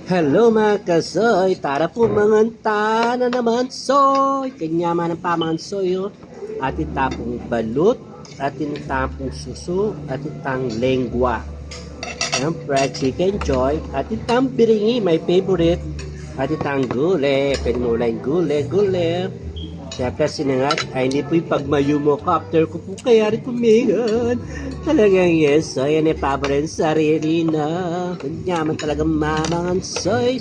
Hello mga kasoy, tara po manganta na naman soy. Kanyaman ng pamansoy oh. At itapong balut, at itapong suso, at itang lengwa. Siyempre, chicken joy, at itang biringi, my favorite. At itang gule, pwede mo ulang gule. Siyempre, sinangat, ay hindi po yung pagmayumo ko after ko po kaya rin kumingan. Talagang yes, soy, yan ay paborito sarili na. Kanyaman talagang mamangan soy.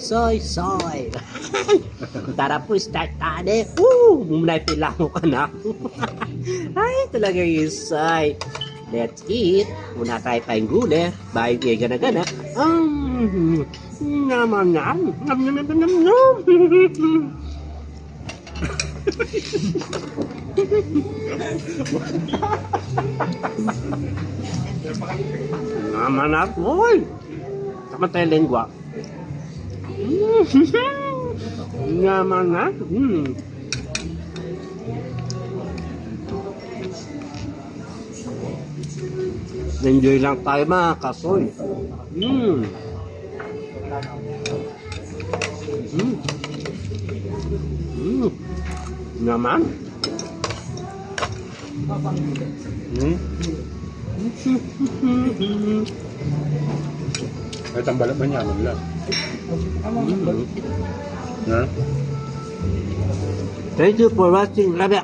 Tara po, start tayo. Woo! Muna pilango ka na. Ay, talagang yes, soy. Let's eat. Muna tayo tayong gule. Bayo kayo gana-gana. Naman. Naman na boy. Sama tayo lengwa. Naman na. Enjoy lang tayo mga kasoy. Naman. Kahit ang balat manyaman lang. Thank you for watching. Love ya.